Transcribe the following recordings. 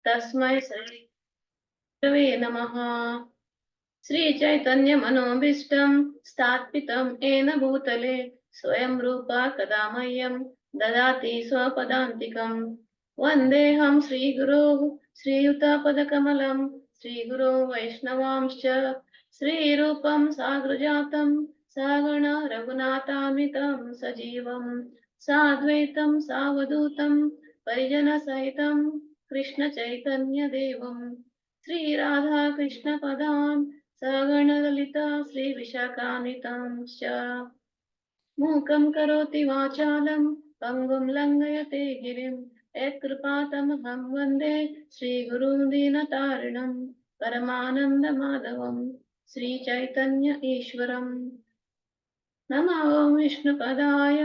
तस्मै श्री गुरवे नमः। श्री चैतन्य मनोभीष्टं स्थापितं येन भूतले स्वयं रूपा कदा मह्यं ददाति स्वपदान्तिकं। वन्देऽहं श्रीगुरोः श्रीयुतापदकमलं श्रीगुरो वैष्णवांश्च श्रीरूपं साग्रजातं सगण रघुनाथामितं सजीवं साद्वैतं सावधूतं परिजनसहितं कृष्ण चैतन्य देवं श्री राधा कृष्ण पदान् सगण ललिता श्री विशाखान्वितांश्च मूकं करोति वाचालं पंगुं लङ्घयते गिरिं यत्कृपातमहं वन्दे श्रीगुरुं दीनतारिणं परमानन्दमाधवं श्रीचैतन्य ईश्वरम्। नमो विष्णुपदाय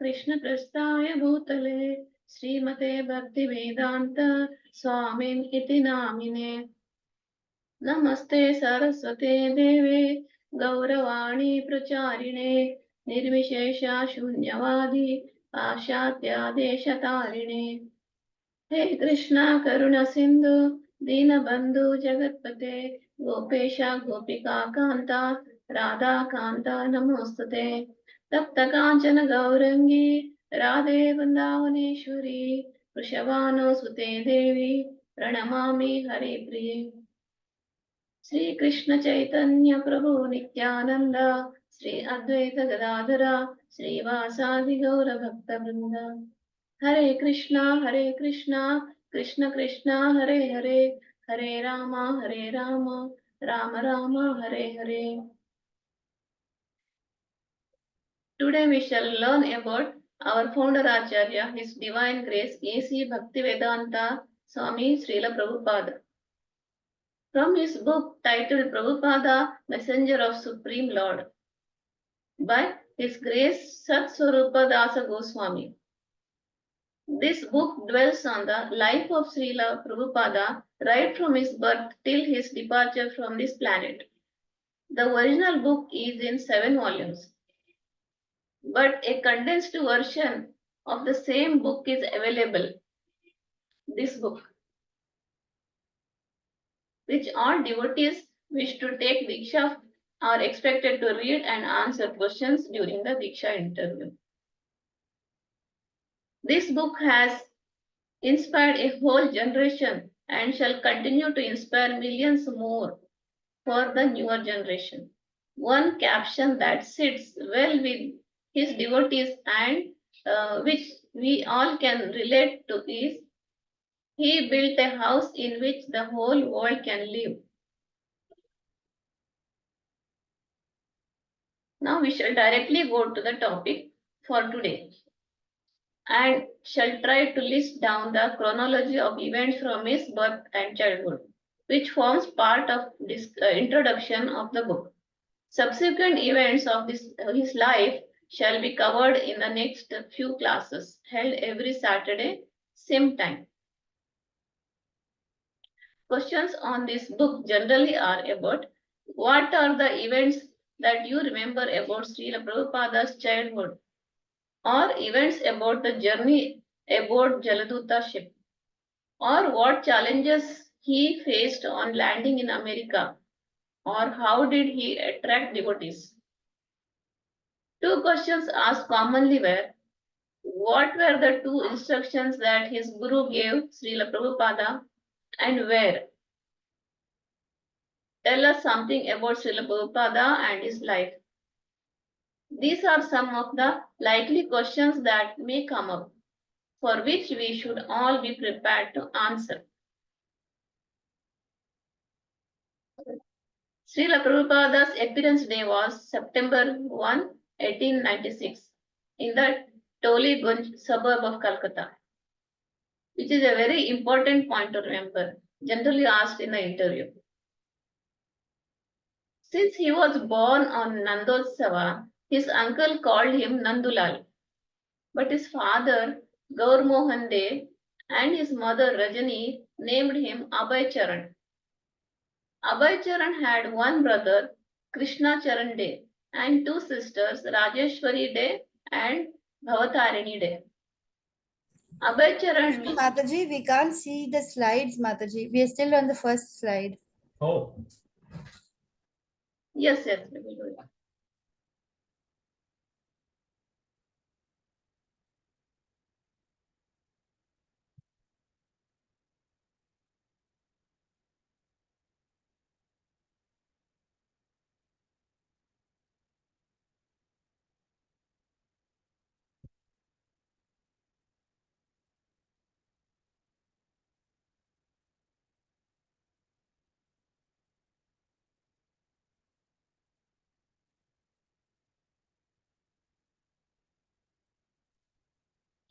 कृष्णप्रस्थाय भूतले श्रीमते भक्तिवेदान्त स्वामिन् इति नामिने। नमस्ते सरस्वते देवे गौरवाणी प्रचारिणे निर्विशेषा शून्यवादी पाश्चात्यादेशतारिणे। हे कृष्णा करुण सिंधु दीनबंधु जगत्पते गोपेशा गोपिका कांता राधा कांता नमोस्तुते। तप्त कांचन गौरंगी राधे वृंदावनेश्वरी वृषभानुसुते देवी प्रणमामि हरिप्रिये। श्री कृष्ण चैतन्य प्रभु नित्यानंद श्री अद्वैत गदाधर श्रीवासादि गौर भक्त वृंद। हरे Krishna Krishna Krishna Hare Hare Hare Ram Ram Ram Hare Hare. Today we shall learn about our founder Acharya, His Divine Grace A.C. Bhaktivedanta Swami Srila Prabhupada. From his book titled Prabhupada, Messenger of Supreme Lord, by His Grace Sat Swarupa Dasa Goswami. This book dwells on the life of Srila Prabhupada right from his birth till his departure from this planet. The original book is in 7 volumes, but a condensed version of the same book is available. This book, which all devotees wish to take Diksha are expected to read and answer questions during the Diksha interview. This book has inspired a whole generation and shall continue to inspire millions more for the newer generation. One caption that sits well with his devotees and which we all can relate to is, "He built a house in which the whole world can live." Now we shall directly go to the topic for today and shall try to list down the chronology of events from his birth and childhood, which forms part of this introduction of the book. Subsequent events of his life shall be covered in the next few classes held every Saturday, same time. Questions on this book generally are about what are the events that you remember about Srila Prabhupada's childhood, or events about the journey aboard Jaladuta ship, or what challenges he faced on landing in America, or how did he attract devotees. Two questions asked commonly were, what were the 2 instructions that his guru gave Srila Prabhupada, and where? Tell us something about Srila Prabhupada and his life. These are some of the likely questions that may come up, for which we should all be prepared to answer. Srila Prabhupada's appearance day was September 1, 1896, in the Toligunj suburb of Calcutta, which is a very important point to remember, generally asked in the interview. Since he was born on Nandotsava, his uncle called him Nandulal, but his father, Gaur Mohan De, and his mother, Rajani, named him Abhay Charan. Abhay Charan had one brother, Krishna Charan De, and 2 sisters, Rajeshwari De and Bhavatarini De. Abhay Charan means. Mataji, we can't see the slides, Mataji. We are still on the first slide. Oh. Yes, yes, we will do it.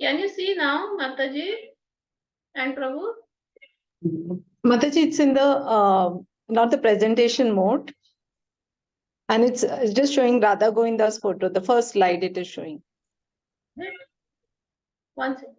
Can you see now, Mataji and Prabhu? Mataji, it's in the not the presentation mode, and it's just showing Radha Govinda's photo. The first slide it is showing. Wait. One second.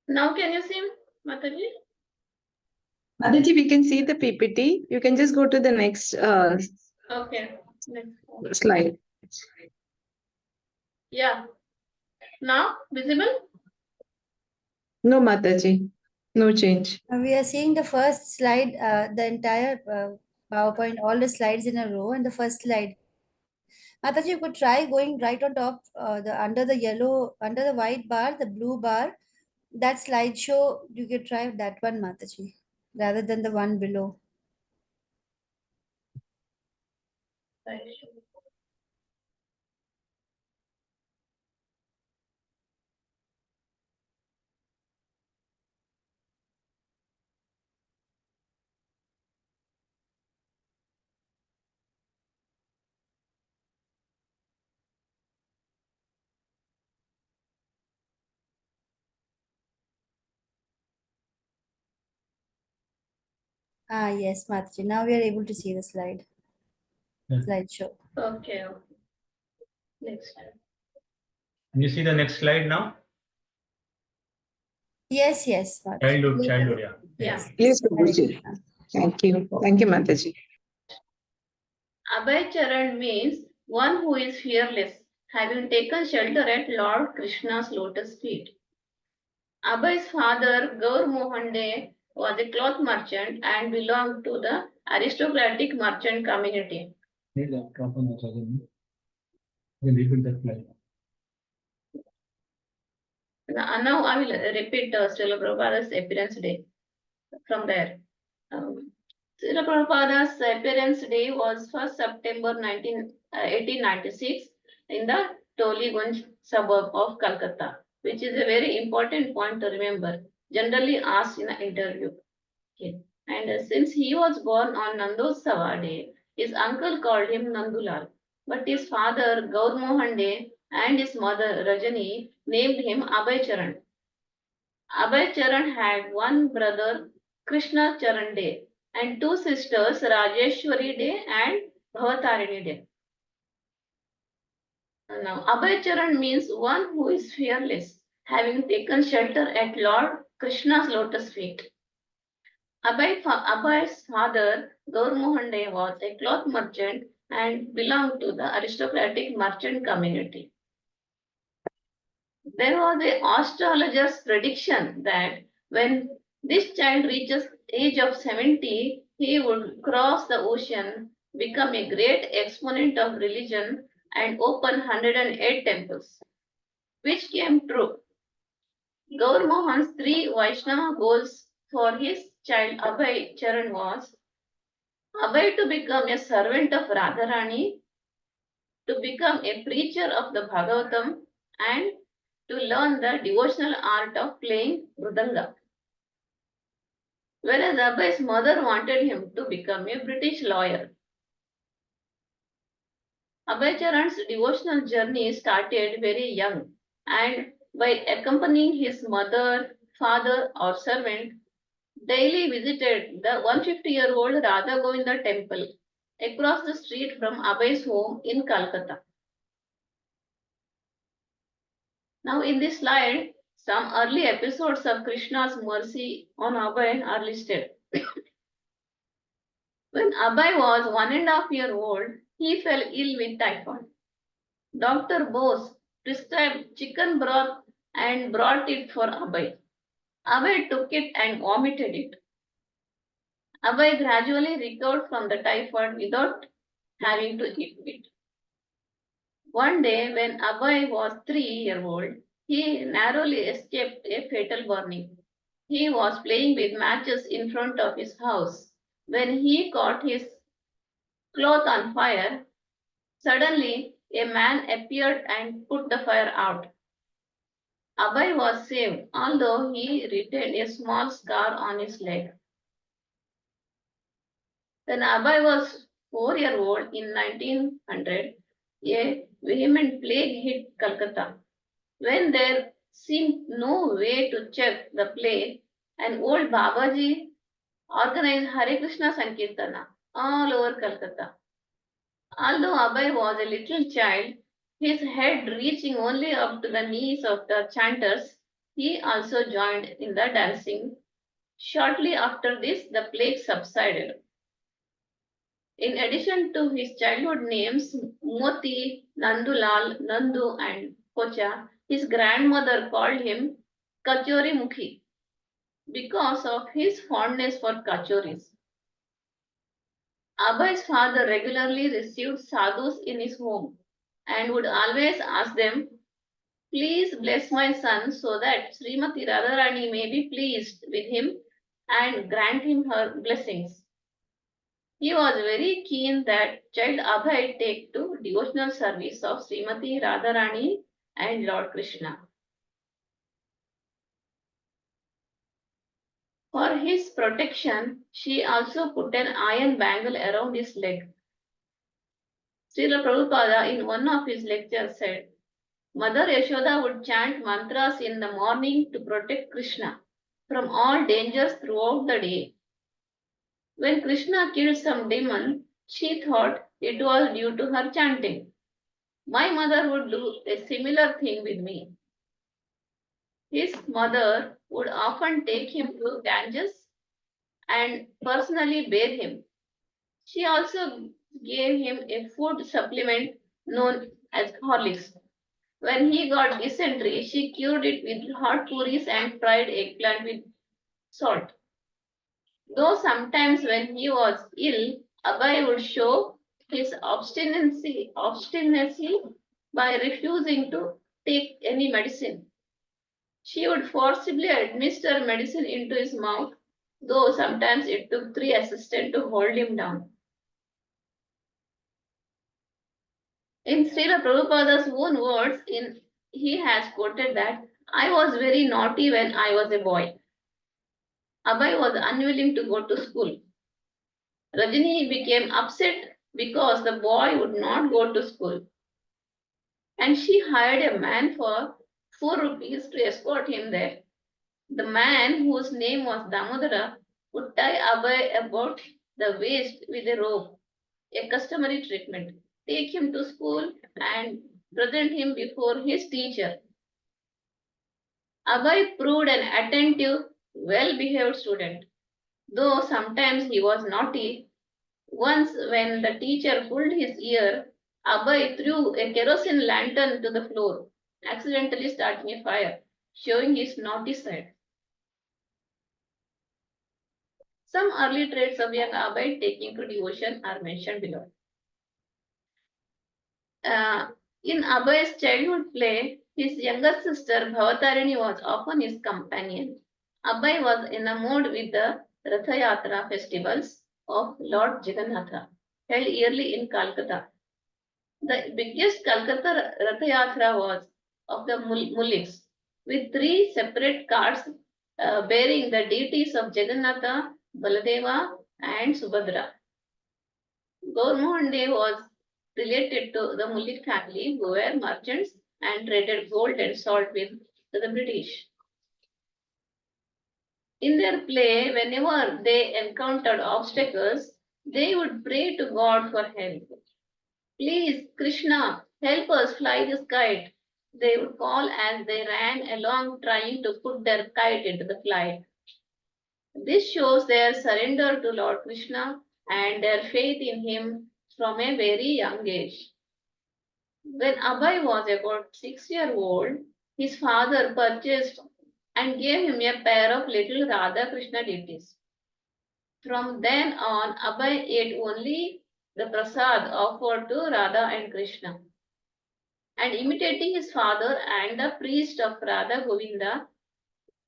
Now can you see, Mataji? Mataji, we can see the PPT. You can just go to the next Okay. Next. slide. Yeah. Now visible? No, Mataji, no change. We are seeing the first slide, the entire PowerPoint, all the slides in a row, and the first slide. Mataji, you could try going right on top, under the yellow, under the white bar, the blue bar. That slideshow, you could try that one, Mataji, rather than the one below. Ah, yes, Mataji. Now we are able to see the slide. Slideshow. Okay. Next. Can you see the next slide now? Yes, yes, Mataji. Childhood, yeah. Yeah. Please, Prabhuji. Thank you. Thank you, Mataji. Abhay Charan means one who is fearless, having taken shelter at Lord Krishna's lotus feet. Abhay's father, Gaur Mohan De, was a cloth merchant and belonged to the aristocratic merchant community. Now I will repeat Srila Prabhupada's appearance day from there. Srila Prabhupada's appearance day was 1st September 1896 in the Toligunj suburb of Calcutta, which is a very important point to remember, generally asked in an interview. Okay. And since he was born on Nandotsava day, his uncle called him Nandulal, but his father Gaur Mohan De and his mother Rajani named him Abhay Charan. Abhay Charan had one brother, Krishna Charan De, and two sisters, Rajeshwari De and Bhavatarini De. Now, Abhay Charan means one who is fearless, having taken shelter at Lord Krishna's lotus feet. Abhay's father, Gaur Mohan De, was a cloth merchant and belonged to the aristocratic merchant community. There was an astrologer's prediction that when this child reaches age of 70, he would cross the ocean, become a great exponent of religion, and open 108 temples, which came true. Gaur Mohan's three Vaishnava goals for his child Abhay Charan was Abhay to become a servant of Radharani, to become a preacher of the Bhagavatam, and to learn the devotional art of playing Mridanga. Whereas Abhay's mother wanted him to become a British lawyer. Abhay Charan's devotional journey started very young, and by accompanying his mother, father, or servant, daily visited the 150-year-old Radha Govinda temple across the street from Abhay's home in Calcutta. Now in this slide, some early episodes of Krishna's mercy on Abhay are listed. When Abhay was 1.5 years old, he fell ill with typhoid. Dr. Bose prescribed chicken broth and brought it for Abhay. Abhay took it and vomited it. Abhay gradually recovered from the typhoid without having to eat meat. One day, when Abhay was 3 years old, he narrowly escaped a fatal burning. He was playing with matches in front of his house when he caught his cloth on fire. Suddenly, a man appeared and put the fire out. Abhay was saved, although he retained a small scar on his leg. When Abhay was 4 years old in 1900, a vehement plague hit Calcutta. When there seemed no way to check the plague, an old Babaji organized Hare Krishna Sankirtana all over Calcutta. Although Abhay was a little child, his head reaching only up to the knees of the chanters, he also joined in the dancing. Shortly after this, the plague subsided. In addition to his childhood names, Moti, Nandulal, Nandu, and Kocha, his grandmother called him Kachori Mukhi because of his fondness for kachoris. Abhay's father regularly received sadhus in his home and would always ask them, "Please bless my son so that Srimati Radharani may be pleased with him and grant him her blessings." He was very keen that child Abhay take to devotional service of Srimati Radharani and Lord Krishna. For his protection, she also put an iron bangle around his leg. Srila Prabhupada in one of his lectures said, Mother Yashoda would chant mantras in the morning to protect Krishna from all dangers throughout the day. When Krishna killed some demon, she thought it was due to her chanting. My mother would do a similar thing with me. His mother would often take him to Ganges and personally bathe him. She also gave him a food supplement known as Horlicks. When he got dysentery, she cured it with hot puris and fried eggplant with salt. Though sometimes when he was ill, Abhay would show his obstinacy by refusing to take any medicine. She would forcibly administer medicine into his mouth, though sometimes it took 3 assistants to hold him down. In Srila Prabhupada's own words, he has quoted that, I was very naughty when I was a boy. Abhay was unwilling to go to school. Rajini became upset because the boy would not go to school. And she hired a man for 4 rupees to escort him there. The man, whose name was Damodara, would tie Abhay about the waist with a rope, a customary treatment, take him to school and present him before his teacher. Abhay proved an attentive, well-behaved student, though sometimes he was naughty. Once, when the teacher pulled his ear, Abhay threw a kerosene lantern to the floor, accidentally starting a fire, showing his naughty side. Some early traits of young Abhay taking to devotion are mentioned below. In Abhay's childhood play, his younger sister Bhavatarini was often his companion. Abhay was enamored with the Ratha Yatra festivals of Lord Jagannatha, held yearly in Calcutta. The biggest Calcutta Ratha Yatra was of the Mulliks, with 3 separate carts bearing the deities of Jagannatha, Baladeva, and Subhadra. Gaurmohan was related to the Mullik family, who were merchants and traded gold and salt with to the British. In their play, whenever they encountered obstacles, they would pray to God for help. Please, Krishna, help us fly this kite. They would call as they ran along trying to put their kite into the flight. This shows their surrender to Lord Krishna and their faith in him from a very young age. When Abhay was about 6 years old, his father purchased and gave him a pair of little Radha Krishna deities. From then on, Abhay ate only the prasad offered to Radha and Krishna. And imitating his father and the priest of Radha Govinda,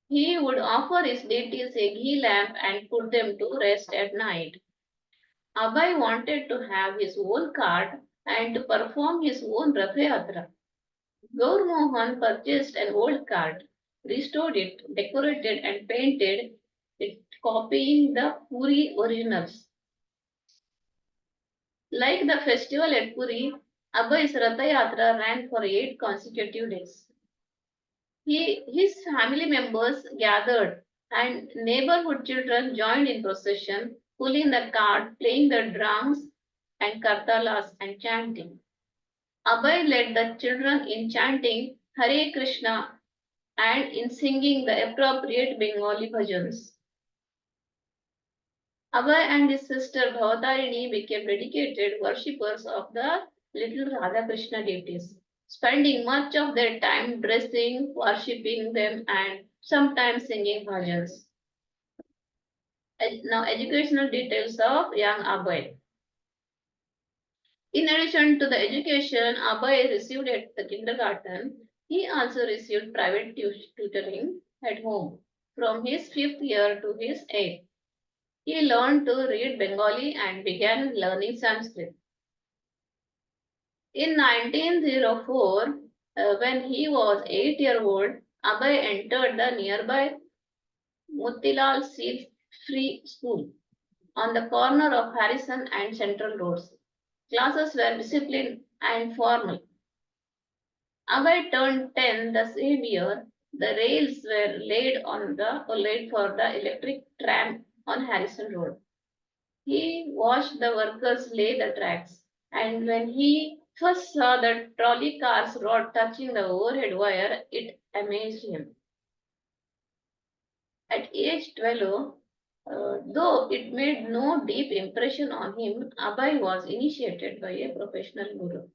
he would offer his deities a ghee lamp and put them to rest at night. Abhay wanted to have his own cart and to perform his own Rath Yatra. Gaur Mohan purchased an old cart, restored it, decorated and painted it, copying the Puri originals. Like the festival at Puri, Abhay's Rath Yatra ran for 8 consecutive days. His family members gathered and neighborhood children joined in procession, pulling the cart, playing the drums and kartalas and chanting. Abhay led the children in chanting Hare Krishna and in singing the appropriate Bengali bhajans. Abhay and his sister Bhavatarini became dedicated worshippers of the little Radha Krishna deities, spending much of their time dressing, worshipping them, and sometimes singing bhajans. Now, educational details of young Abhay. In addition to the education Abhay received at the kindergarten, he also received private tutoring at home from his 5th year to his 8th. He learned to read Bengali and began learning Sanskrit. In 1904, when he was 8 years old, Abhay entered the nearby Motilal Seed Free School on the corner of Harrison and Central Roads. Classes were disciplined and formal. Abhay turned 10 the same year. The rails were laid for the electric tram on Harrison Road. He watched the workers lay the tracks, and when he first saw the trolley car's rod touching the overhead wire, it amazed him. At age 12, though it made no deep impression on him, Abhay was initiated by a professional guru.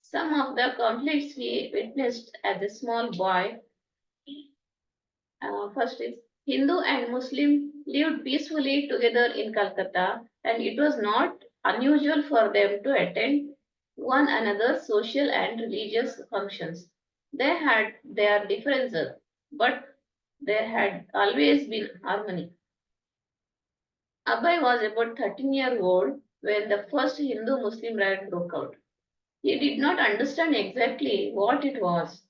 Some of the conflicts he witnessed as a small boy. First is Hindu and Muslim lived peacefully together in Calcutta, and it was not unusual for them to attend one another's social and religious functions. They had their differences, but there had always been harmony. Abhay was about 13 years old when the first Hindu-Muslim riot broke out. He did not understand exactly what it was,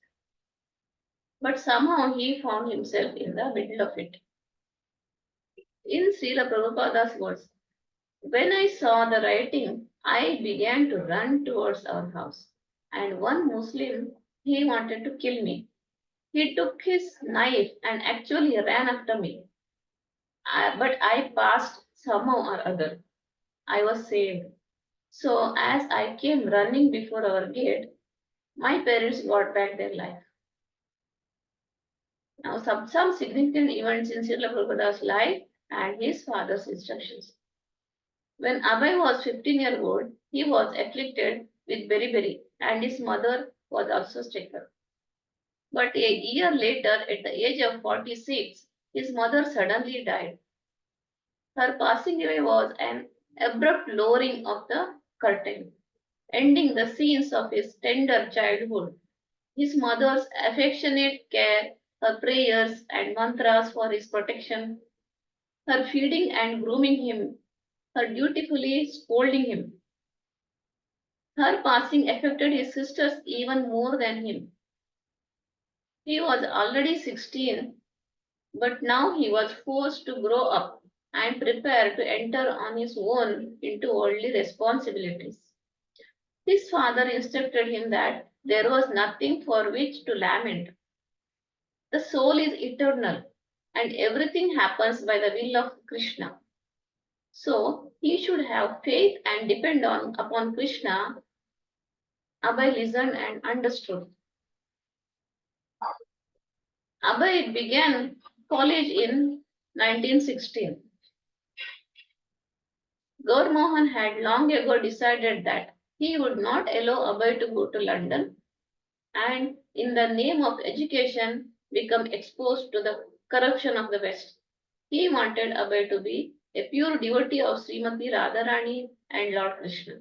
but somehow he found himself in the middle of it. In Srila Prabhupada's words, when I saw the writing, I began to run towards our house, and one Muslim, he wanted to kill me. He took his knife and actually ran after me. But I passed somehow or other. I was saved. So as I came running before our gate, my parents got back their life. Now some significant events in Srila Prabhupada's life and his father's instructions. When Abhay was 15 years old, he was afflicted with beriberi and his mother was also stricken. But a year later, at the age of 46, his mother suddenly died. Her passing away was an abrupt lowering of the curtain, ending the scenes of his tender childhood. His mother's affectionate care, her prayers and mantras for his protection, her feeding and grooming him, her dutifully scolding him. Her passing affected his sisters even more than him. He was already 16, but now he was forced to grow up and prepare to enter on his own into worldly responsibilities. His father instructed him that there was nothing for which to lament. The soul is eternal and everything happens by the will of Krishna. So he should have faith and depend upon Krishna. Abhay listened and understood. Abhay began college in 1916. Gaur Mohan had long ago decided that he would not allow Abhay to go to London and, in the name of education, become exposed to the corruption of the West. He wanted Abhay to be a pure devotee of Srimati Radharani and Lord Krishna.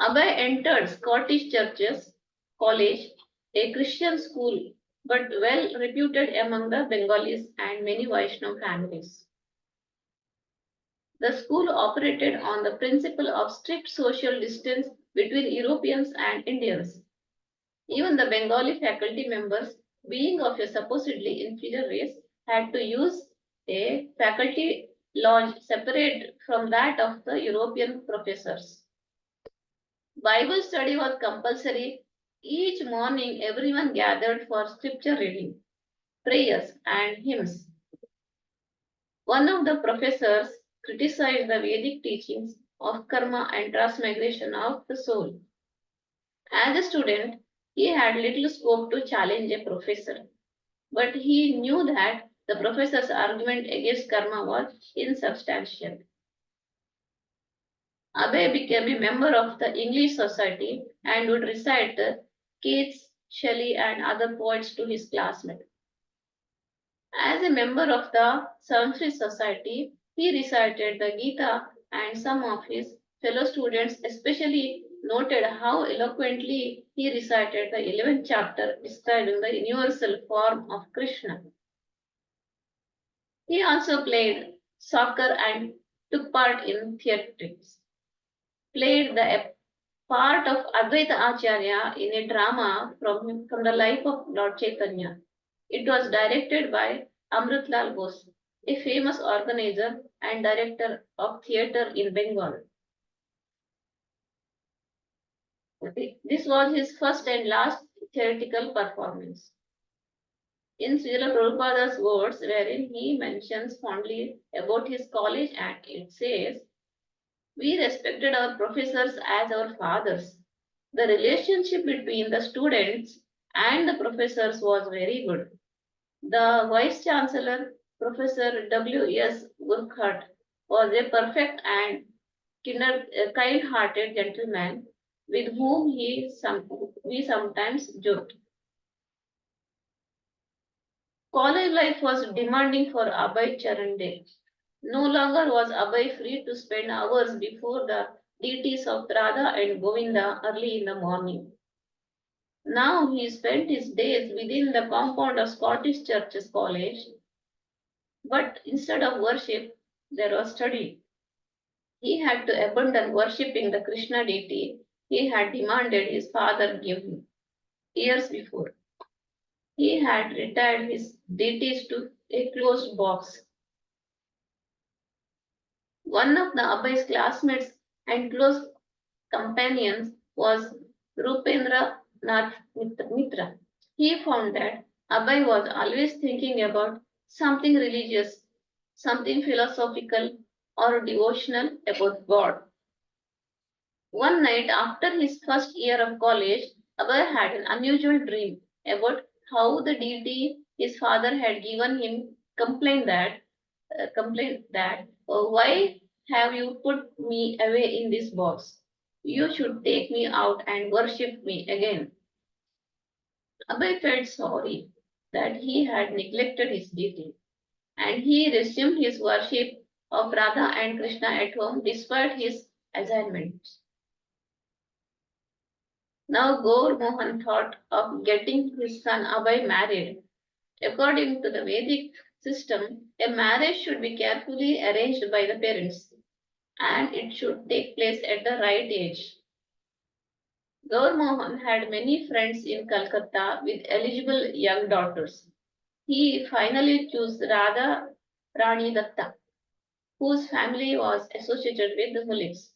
Abhay entered Scottish Churches College, a Christian school, but well reputed among the Bengalis and many Vaishnava families. The school operated on the principle of strict social distance between Europeans and Indians. Even the Bengali faculty members, being of a supposedly inferior race, had to use a faculty lounge separate from that of the European professors. Bible study was compulsory. Each morning, everyone gathered for scripture reading, prayers, and hymns. One of the professors criticized the Vedic teachings of karma and transmigration of the soul. As a student, he had little scope to challenge a professor, but he knew that the professor's argument against karma was insubstantial. Abhay became a member of the English Society and would recite Keats, Shelley, and other poets to his classmates. As a member of the Sanskrit Society, he recited the Gita, and some of his fellow students especially noted how eloquently he recited the 11th chapter describing the universal form of Krishna. He also played soccer and took part in theatrics. Played the part of Advaita Acharya in a drama from the life of Lord Chaitanya. It was directed by Amritlal Bose, a famous organizer and director of theatre in Bengal. This was his first and last theatrical performance. In Srila Prabhupada's words, wherein he mentions fondly about his college act, it says, "We respected our professors as our fathers. The relationship between the students and the professors was very good. The Vice Chancellor, Professor W.S. Urquhart, was a perfect and kind-hearted gentleman with whom we sometimes joked. College life was demanding for Abhay Charande. No longer was Abhay free to spend hours before the deities of Radha and Govinda early in the morning. Now he spent his days within the compound of Scottish Churches College, but instead of worship, there was study. He had to abandon worshipping the Krishna deity he had demanded his father give him years before. He had retired his deities to a closed box. One of the Abhay's classmates and close companions was Rupendra Nath Mitra. He found that Abhay was always thinking about something religious, something philosophical, or devotional about God. One night after his first year of college, Abhay had an unusual dream about how the deity his father had given him complained that, "Oh, why have you put me away in this box? You should take me out and worship me again." Abhay felt sorry that he had neglected his deity, and he resumed his worship of Radha and Krishna at home despite his assignments. Now Gaur Mohan thought of getting his son Abhay married. According to the Vedic system, a marriage should be carefully arranged by the parents, and it should take place at the right age. Gaur Mohan had many friends in Calcutta with eligible young daughters. He finally chose Radha Rani Datta, whose family was associated with the Muliks.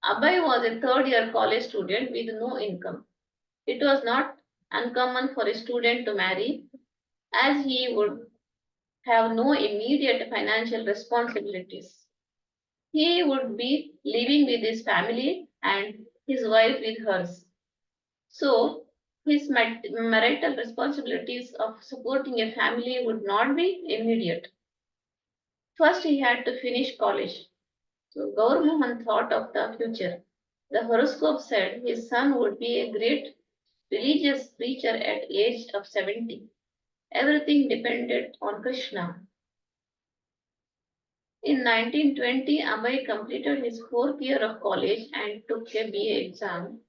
Abhay was a third-year college student with no income. It was not uncommon for a student to marry, as he would have no immediate financial responsibilities. He would be living with his family and his wife with hers. So, his marital responsibilities of supporting a family would not be immediate. First, he had to finish college. So, Gaur Mohan thought of the future. The horoscope said his son would be a great religious preacher at age of 70. Everything depended on Krishna. In 1920, Abhay completed his fourth year of college and took a BA exam.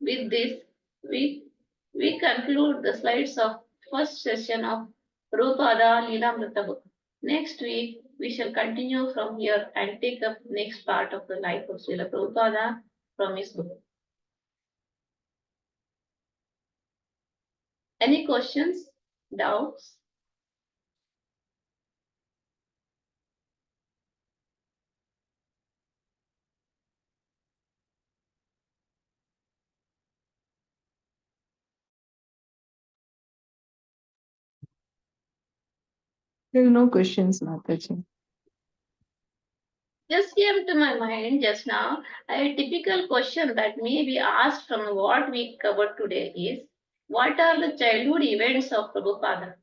With this, we conclude the slides of first session of Prabhupada Lilamrita book. Next week, we shall continue from here and take up next part of the life of Srila Prabhupada from his book. Any questions, doubts? There are no questions, Mataji. Just came to my mind just now. A typical question that may be asked from what we covered today is, what are the childhood events of Prabhupada?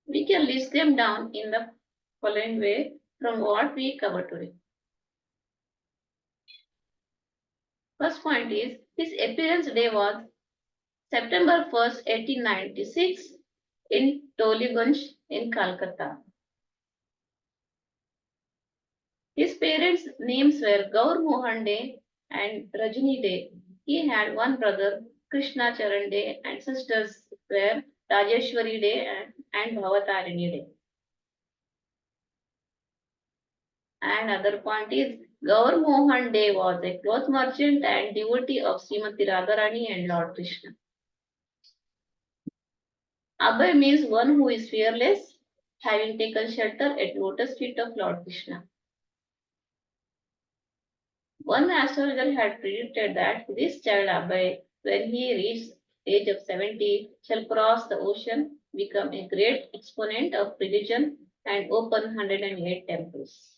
We can list them down in the following way from what we covered today. First point is, his appearance day was September 1st, 1896 in Toligunj in Calcutta. His parents' names were Gaur Mohan De and Rajni De. He had one brother, Krishna Charan De, and sisters were Rajeshwari De and Bhavatarini De. And other point is, Gaur Mohan De was a cloth merchant and devotee of Srimati Radharani and Lord Krishna. Abhay means one who is fearless, having taken shelter at lotus feet of Lord Krishna. One astrologer had predicted that this child Abhay, when he reaches age of 70, shall cross the ocean, become a great exponent of religion, and open 108 temples.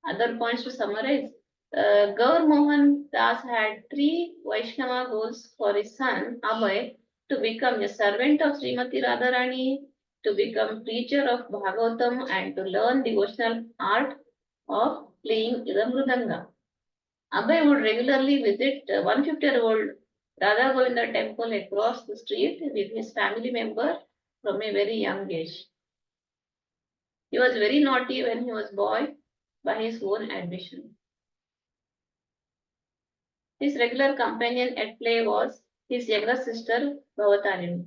Other points to summarize. Gaur Mohan Das had three Vaishnava goals for his son Abhay: to become a servant of Srimati Radharani, to become preacher of Bhagavatam, and to learn devotional art of playing the mridanga. Abhay would regularly visit 150-year-old Radha Govinda temple across the street with his family member from a very young age. He was very naughty when he was boy by his own admission. His regular companion at play was his younger sister Bhavatarini.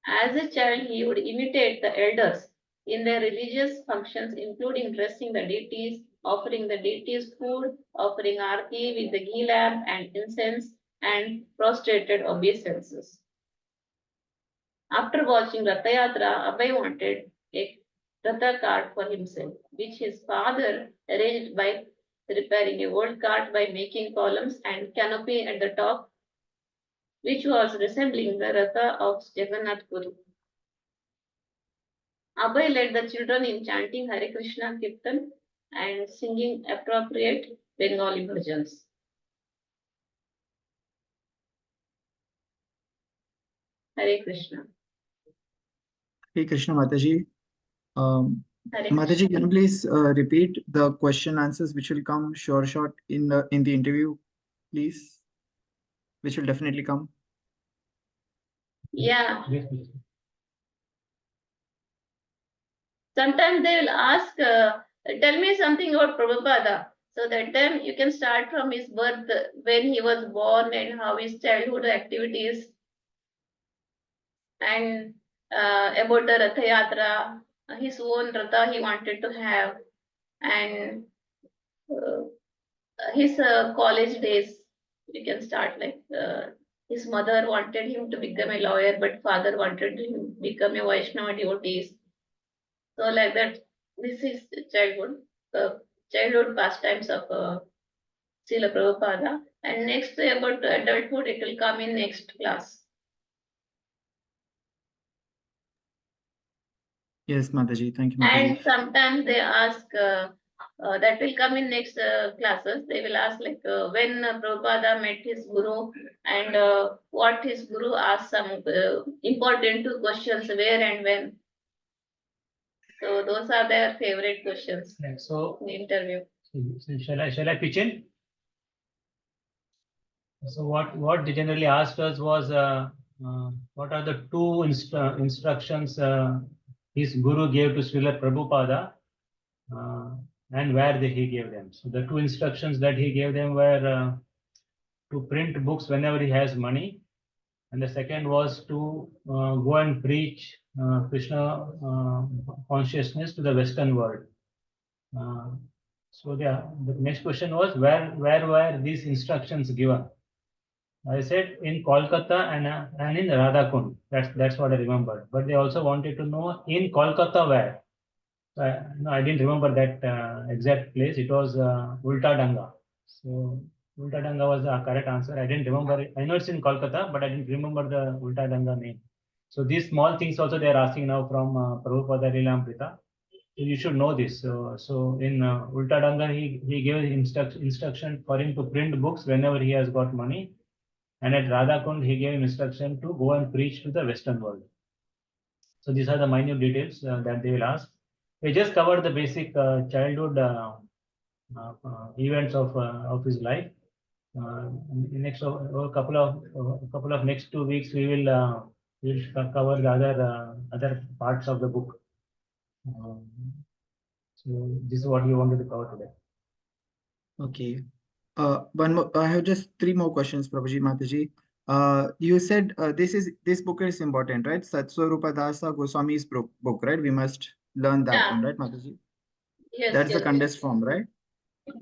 As a child, he would imitate the elders in their religious functions, including dressing the deities, offering the deities food, offering arti with the ghee lamp and incense, and prostrated obeisances. After watching Ratha Yatra, Abhay wanted a Ratha cart for himself, which his father arranged by repairing a old cart by making columns and canopy at the top, which was resembling the Ratha of Jagannath Puri. Abhay led the children in chanting Hare Krishna Kirtan and singing appropriate Bengali bhajans. Hare Krishna. Hey Krishna Mataji. Hare Mataji, Krishna. can you please repeat the question answers which will come short in the interview, please? Which will definitely come. Yeah. Yes, please. Sometimes they will ask, tell me something about Prabhupada. So that time you can start from his birth, when he was born and how his childhood activities, and about the Ratha Yatra, his own Ratha he wanted to have, and his college days. You can start like his mother wanted him to become a lawyer, but father wanted him to become a Vaishnava devotee. So like that, This is childhood pastimes of Srila Prabhupada. And next about adulthood, it will come in next class. Yes, Mataji. Thank you, Mataji. And sometimes they ask, that will come in next classes. They will ask like when Prabhupada met his guru and what his guru asked some important two questions, where and when. So those are their favorite questions Yeah, so in the interview. shall I pitch in? So what they generally asked us was what are the two instructions his guru gave to Srila Prabhupada and where he gave them. So the two instructions that he gave them were to print books whenever he has money, and the second was to go and preach Krishna consciousness to the Western world. So the next question was where were these instructions given? I said in Kolkata and in Radhakund. That's what I remembered. But they also wanted to know in Kolkata where. No, I didn't remember that exact place. It was Ulta Danga. So Ulta Danga was the correct answer. I didn't remember it. I know it's in Kolkata, but I didn't remember the Ulta Danga name. So these small things also they are asking now from Prabhupada Lilamrita. So you should know this. So in Ulta Danga, he gave instruction for him to print books whenever he has got money. And at Radhakund, he gave instruction to go and preach to the Western world. So these are the minute details that they will ask. We just covered the basic childhood events of his life. Next couple of next 2 weeks, we'll cover the other parts of the book. So this is what we wanted to cover today. Okay. One more. I have just three more questions, Prabhuji, Mataji. You said this book is important, right? Satswarupa Dasa Goswami's book, right? We must learn that Yeah. one, right, Mataji? Yes, That's the yes. condensed form, right?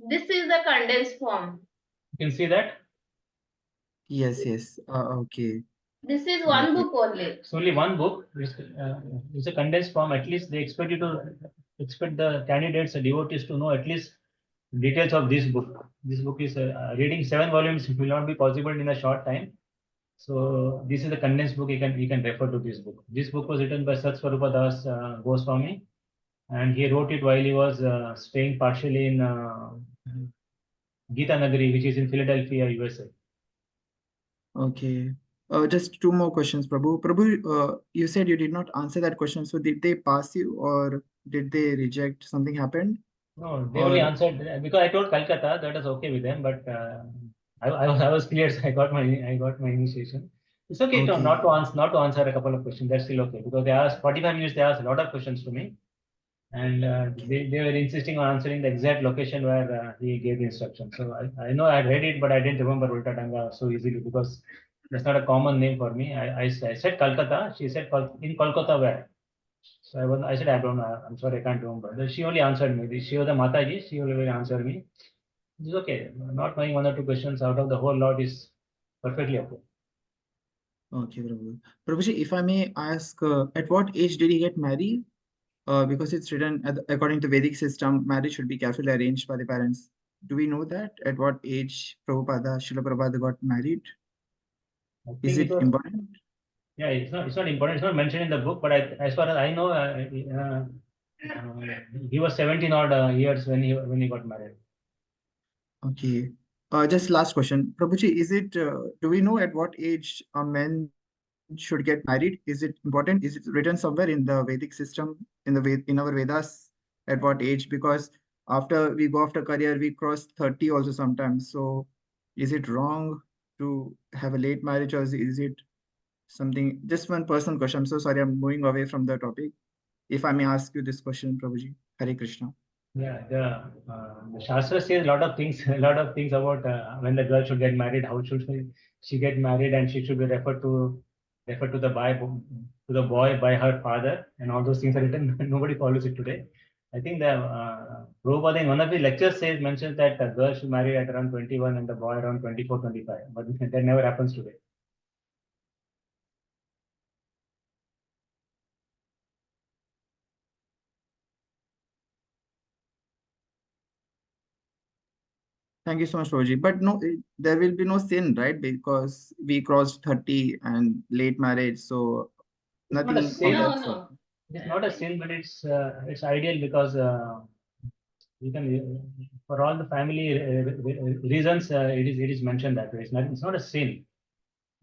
This is the condensed form. You can see that. Yes, yes. Okay. This is one Okay. book only. It's only one book. It's a condensed form. At least they expect the candidates, the devotees to know at least details of this book. This book is reading 7 volumes will not be possible in a short time. So this is a condensed book. You can refer to this book. This book was written by Satswarupa Das Goswami, and he wrote it while he was staying partially in Gita Nagari, which is in Philadelphia, USA. Okay. Just two more questions, Prabhu. Prabhu, you said you did not answer that question. So did they pass you or did they reject? Something happened? No, they only answered because I told Calcutta that was okay with them, but I was clear, so I got my initiation. It's okay, Okay. not to answer a couple of questions. That's still okay because they asked 45 minutes. They asked a lot of questions to me, and they were insisting on answering the exact location where he gave the instruction. So I know I read it, but I didn't remember Ulta Danga so easily because that's not a common name for me. I said Calcutta. She said in Kolkata where. So I said, I don't know. I'm sorry, I can't remember. She only answered me. She was a Mataji. She only answered me. It's okay. Not knowing 1 or 2 questions out of the whole lot is perfectly okay. Okay, Prabhu. Prabhuji, if I may ask, at what age did he get married? Because it's written according to Vedic system, marriage should be carefully arranged by the parents. Do we know that? At what age Srila Prabhupada got married? Is it important? Yeah, it's not important. It's not mentioned in the book, but as far as I know, he was 17 odd years when he got married. Okay. Just last question. Prabhuji, do we know at what age a man should get married? Is it important? Is it written somewhere in the Vedic system, in our Vedas, at what age? Because after we go after career, we cross 30 also sometimes. So is it wrong to have a late marriage, or is it something? Just one personal question. I'm so sorry, I'm moving away from the topic. If I may ask you this question, Prabhuji. Hare Krishna. Yeah, the Shastra says a lot of things, about when the girl should get married, how should she get married, and she should be referred to the boy by her father, and all those things are written. Nobody follows it today. I think the Prabhupada in one of the lectures mentions that the girl should marry at around 21 and the boy around 24, 25, but that never happens today. Thank you so much, Prabhuji. But no, there will be no sin, right? Because we crossed 30 and late marriage, so Not a nothing sin. of No, that sort. no. It's not a sin, but it's ideal because you can for all the family reasons it is mentioned that way. It's not a sin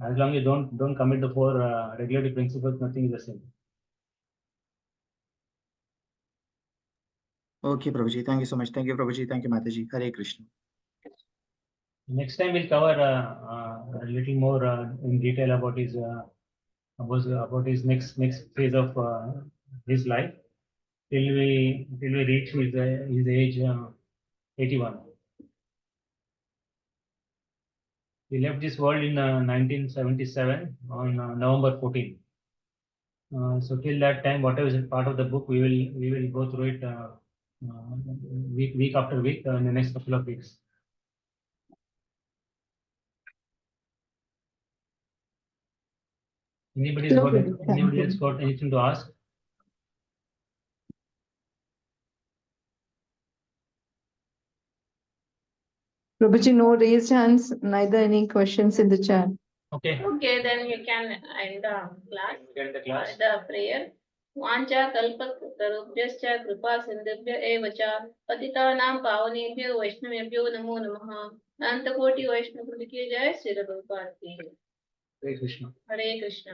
as long as you don't commit the four regulatory principles. Nothing is a sin. Okay, Prabhuji. Thank you so much. Thank you, Prabhuji. Thank you, Mataji. Hare Krishna. Next time we'll cover a little more in detail about his next phase of his life till we reach his age 81. He left this world in 1977 on November 14. So till that time, whatever is part of the book, we will go through it week after week in the next couple of weeks. Anybody else got anything to ask? Prabhuji, no raised hands, neither any questions in the chat. Okay. Okay, then you can end the class. End the class. The prayer. वाञ्छा कल्पतरुभ्यश्च कृपा सिन्धुभ्य एव च पतितानां पावनेभ्यो वैष्णवेभ्यो नमो नमः। अनंतकोटि वैष्णव वृंद की जय। श्री प्रभुपाद की जय। Hare Krishna. Hare Krishna.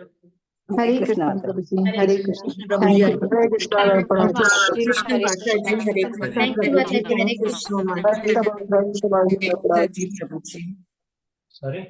Hare Krishna, Prabhuji. Hare Krishna. Prabhuji, Thank you. Hare Krishna, Prabhuji. Krishna, Hare Mataji, Hare Krishna. Krishna, Thank you, Prabhuji. Mataji. Hare Thank you Krishna. so much. Mataji, Prabhuji. Sorry.